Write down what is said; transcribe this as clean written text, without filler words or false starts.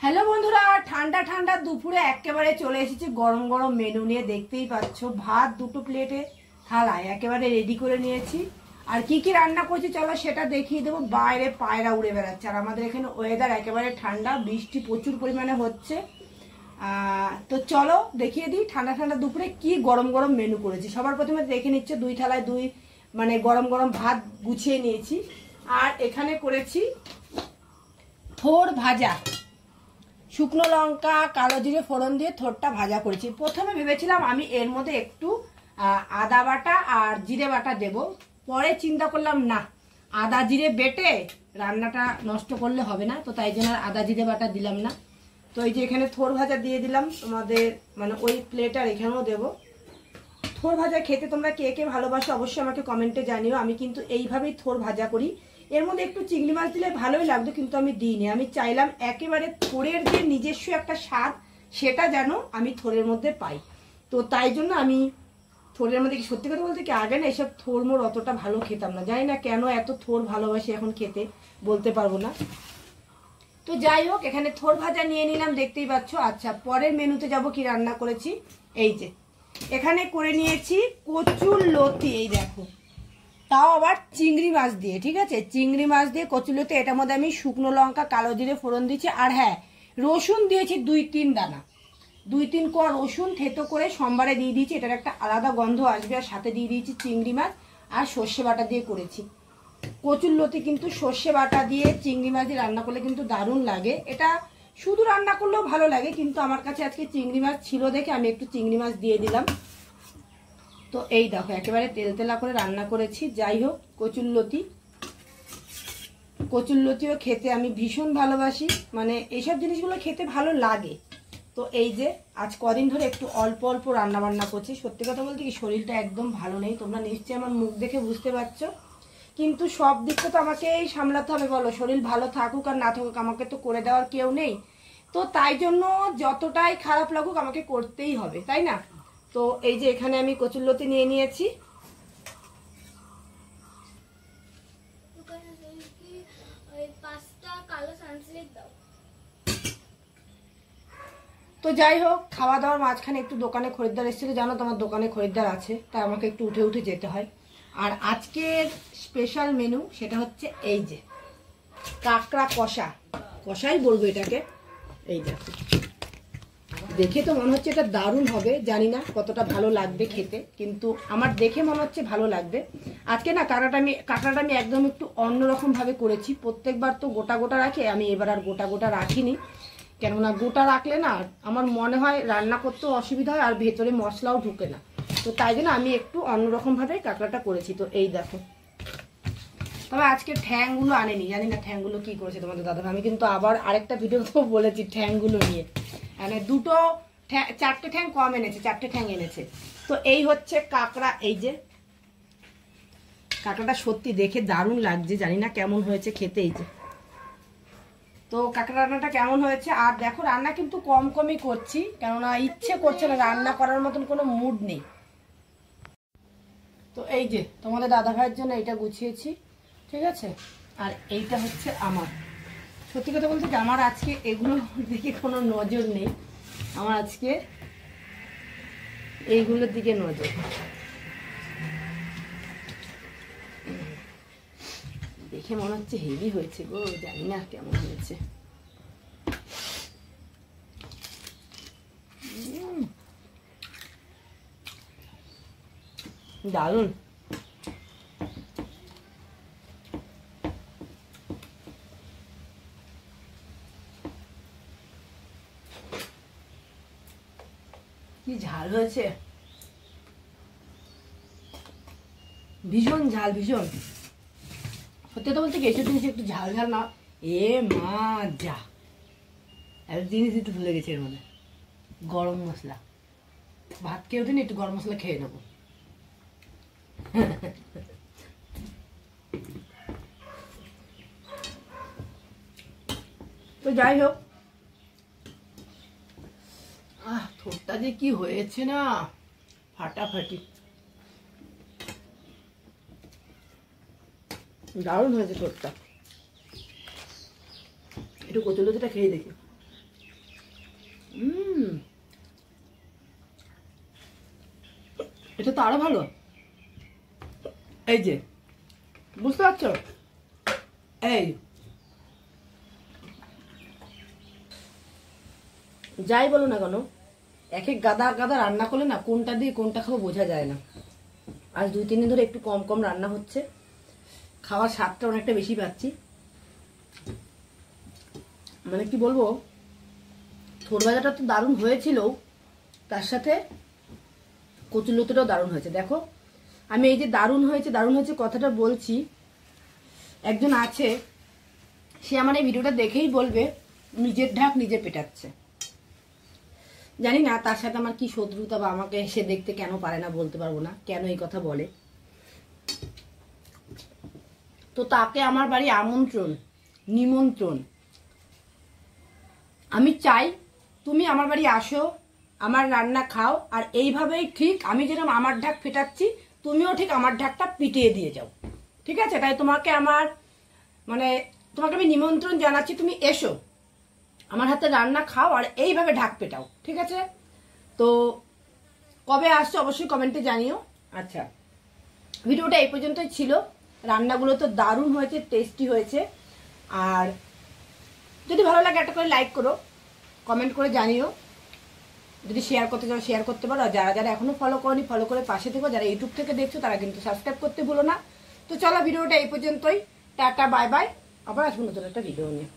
Hello বন্ধুরা, ঠান্ডা ঠান্ডা দুপুরে একেবারে চলে এসেছি গরম গরম মেনু নিয়ে। দেখতেই পাচ্ছ, ভাত দুটো প্লেটে থালায় একেবারে রেডি করে নিয়েছি। আর কি কি রান্না করছি চলো সেটা দেখিয়ে দেবো। বাইরে পায়রা উড়ে বেড়াচ্ছে, আর আমাদের এখানে ওয়েদার একেবারে ঠান্ডা, বৃষ্টি প্রচুর পরিমাণে হচ্ছে। তো চলো দেখিয়ে দিই ঠান্ডা ঠান্ডা দুপুরে কি গরম গরম মেনু করেছি। সবার প্রথমে দেখে নিচ্ছে, দুই থালায় মানে গরম গরম ভাত গুছিয়ে নিয়েছি। আর এখানে করেছি থোড় ভাজা, শুকনো লঙ্কা কালো জিরে ফোড়ন দিয়ে থোড়টা ভাজা করেছি। প্রথমে ভেবেছিলাম আমি এর মধ্যে একটু আদা বাটা আর জিরে বাটা দেব, পরে চিন্তা করলাম না, আদা জিরে বেটে রান্নাটা নষ্ট করলে হবে না, তো তাই জন্য আর আদা জিরে বাটা দিলাম না। তো এই যে এখানে থোড় ভাজা দিয়ে দিলাম তোমাদের, মানে ওই প্লেট আর এখানেও দেবো। থোড় ভাজা খেতে তোমরা কে কে ভালোবাসো অবশ্যই আমাকে কমেন্টে জানিও। আমি কিন্তু এইভাবেই থোড় ভাজা করি। এর মধ্যে একটু চিংড়ি মাছ দিলে ভালোই লাগতো, কিন্তু আমি দিইনি। আমি চাইলাম একেবারে থোড়ের যে নিজস্ব একটা স্বাদ সেটা যেন আমি থোড়ের মধ্যে পাই। তো তাই জন্য আমি থোড়ের মধ্যে, সত্যি কথা বলতে কি আগে না এসব থোড় মোড় অতটা ভালো খেতাম না, জানি না কেন এত থোড় ভালোবাসি এখন খেতে, বলতে পারবো না। তো যাই হোক, এখানে থোড় ভাজা নিয়ে নিলাম, দেখতেই পাচ্ছ। আচ্ছা, পরের মেনুতে যাব কি রান্না করেছি। এই যে এখানে করে নিয়েছি কচুর লতি, এই দেখো, তাও আবার চিংড়ি মাছ দিয়ে। ঠিক আছে, চিংড়ি মাছ দিয়ে কচুর লতি। এটার মধ্যে আমি শুকনো লঙ্কা কালো জিরে ফোড়ন দিয়েছি, আর হ্যাঁ রসুন দিয়েছি 2-3 দানা, 2-3 কোয়া রসুন থেতো করে সোমবারে দিয়ে দিয়েছি। এটার একটা আলাদা গন্ধ আসবে। আর সাথে দিয়ে দিয়েছি চিংড়ি মাছ আর সর্ষে বাটা দিয়ে করেছি। কচুর লতি কিন্তু সর্ষে বাটা দিয়ে চিংড়ি মাছ দিয়ে রান্না করলে কিন্তু দারুণ লাগে। এটা শুধু রান্না করলেও ভালো লাগে, কিন্তু আমার কাছে আজকে চিংড়ি মাছ ছিল দেখে আমি একটু চিংড়ি মাছ দিয়ে দিলাম। তো এই দেখো একেবারে তেলতেলা করে রান্না করেছি। যাই হোক, কচুর লতিও খেতে আমি ভীষণ ভালোবাসি, মানে এইসব জিনিসগুলো খেতে ভালো লাগে। তো এই যে আজ কদিন ধরে একটু অল্প অল্প রান্না বান্না করছি। সত্যি কথা বলতে কি শরীরটা একদম ভালো নেই, তোমরা নিশ্চয়ই আমার মুখ দেখে বুঝতে পারছো। কিন্তু সব দিকটা তো আমাকেই সামলাতে হবে, বলো। শরীর ভালো থাকুক আর না থাকুক আমাকে তো করে দেওয়ার কেউ নেই। তো তাই জন্য যতটাই খারাপ লাগুক আমাকে করতেই হবে, তাই না? তো এই যে এখানে আমি কচুরলতি নিয়ে নিয়েছি। তো যাই হোক, খাওয়া দাওয়ার মাঝখানে একটু দোকানে খরিদ্দার এসেছিল, জানো তোমার দোকানে খরিদ্দার আছে, তাই আমাকে একটু উঠে উঠে যেতে হয়। আর আজকের স্পেশাল মেনু সেটা হচ্ছে এই যে কাঁকড়া কষা, কষাই বলবো এটাকে। এই দেখো, দেখে তো মনে হচ্ছে এটা দারুণ হবে, জানি না কতটা ভালো লাগবে খেতে, কিন্তু আমার দেখে মনে হচ্ছে ভালো লাগবে। আজকে না কাঁকড়াটা আমি একদম একটু অন্যরকম ভাবে করেছি। প্রত্যেকবার তো গোটা গোটা রাখি, আমি এবার আর গোটা গোটা রাখিনি। কেননা গোটা রাখলে না আমার মনে হয় রান্না করতেও অসুবিধা হয়, আর ভেতরে মশলাও ঢুকে না। তো তাই জন্য আমি একটু অন্যরকম ভাবে কাঁকড়াটা করেছি। তো এই দেখো, তবে আজকে ঠ্যাংগুলো আনেনি, জানি না ঠ্যাংগুলো কি করেছে তোমাদের দাদা। আমি কিন্তু আবার আরেকটা ভিডিওতেও বলেছি ঠ্যাংগুলো নিয়ে, মানে 4টে ঠ্যাং কম এনেছে, 4টে ঠ্যাং এনেছে। তো এই হচ্ছে কাঁকড়া। এই যে কাঁকড়াটা সত্যি দেখে দারুণ লাগছে, জানি না কেমন হয়েছে খেতে। এই যে, তো কাঁকড়া রান্নাটা কেমন হয়েছে। আর দেখো রান্না কিন্তু কম কমই করছি, কেননা ইচ্ছে করছে না, রান্না করার মতন কোনো মুড নেই। তো এই যে তোমাদের দাদা ভাইয়ের জন্য এইটা গুছিয়েছি, ঠিক আছে। আর এইটা হচ্ছে আমার, সত্যি কথা বলতে কি আমার আজকে এগুলোর দিকে কোনো নজর নেই, আমার আজকে এইগুলোর দিকে নজর। দেখে মনে হচ্ছে হেভি হয়েছে গো, জানি না কেমন হয়েছে। দারুণ। কি ঝাল হয়েছে, ভীষণ ঝাল, ভীষণ। সত্যি তো বলতে কি এইসব জিনিস একটু ঝাল ঝাল না, এ মা যা, একটা জিনিস দিতে ভুলে গেছে এর মধ্যে, গরম মশলা। ভাত খেয়েও দিন একটু গরম মশলা খেয়ে নেবো। তো যাই হোক, ঠোঁটটা যে কি হয়েছে না, ফাটাফাটি, দারুণ হয়েছে ঠোঁটটা। একটু কচুরলতিটা খেয়ে দেখি। এটা তো আরো ভালো। এই যে বুঝতে পারছো, এই যাই বলো না কেন, এক এক গাদা গাদা রান্না করলে না কোনটা দিয়ে কোনটা খাবো বোঝা যায় না। আজ 2-3 দিন ধরে একটু কম কম রান্না হচ্ছে, খাওয়ার স্বাদটা অনেকটা বেশি পাচ্ছি। মানে কি বলবো, থোড় ভাজাটা তো দারুণ হয়েছিল, তার সাথে কচুরলতিটাও দারুণ হয়েছে। দেখো আমি এই যে দারুণ হয়েছে কথাটা বলছি, একজন আছে সে আমার এই ভিডিওটা দেখেই বলবে নিজের ঢাক নিজে পেটাচ্ছে। জানি না তার সাথে আমার কি শত্রুতা, বা আমাকে সে দেখতে কেন পারে না বলতে পারবো না, কেন এই কথা বলে। তো তাকে আমার বাড়ি আমন্ত্রণ, নিমন্ত্রণ। আমি চাই তুমি আমার বাড়ি আসো, আমার রান্না খাও, আর এইভাবেই ঠিক আমি যেরকম আমার ঢাক ফেটাচ্ছি তুমিও ঠিক আমার ঢাকটা পিটিয়ে দিয়ে যাও, ঠিক আছে? তাই তোমাকে আমার তোমাকে আমি নিমন্ত্রণ জানাচ্ছি, তুমি এসো আমার হাতে রান্না খাও আর এইভাবে ঢাক পেটাও, ঠিক আছে? তো কবে আসছো অবশ্যই কমেন্টে জানিও। আচ্ছা, ভিডিওটা এই পর্যন্তই ছিল। রান্নাগুলো তো দারুণ হয়েছে, টেস্টি হয়েছে। আর যদি ভালো লাগে একটা করে লাইক করো, কমেন্ট করে জানিও। যদি শেয়ার করতে চাও শেয়ার করতে পারো। আর যারা যারা এখনো ফলো করনি ফলো করে পাশে থেকো। যারা ইউটিউব থেকে দেখছো তারা কিন্তু সাবস্ক্রাইব করতে ভুলো না। তো চলো ভিডিওটা এই পর্যন্তই, টাটা বাই বাই, আবার আসবো নতুন একটা ভিডিও নিয়ে।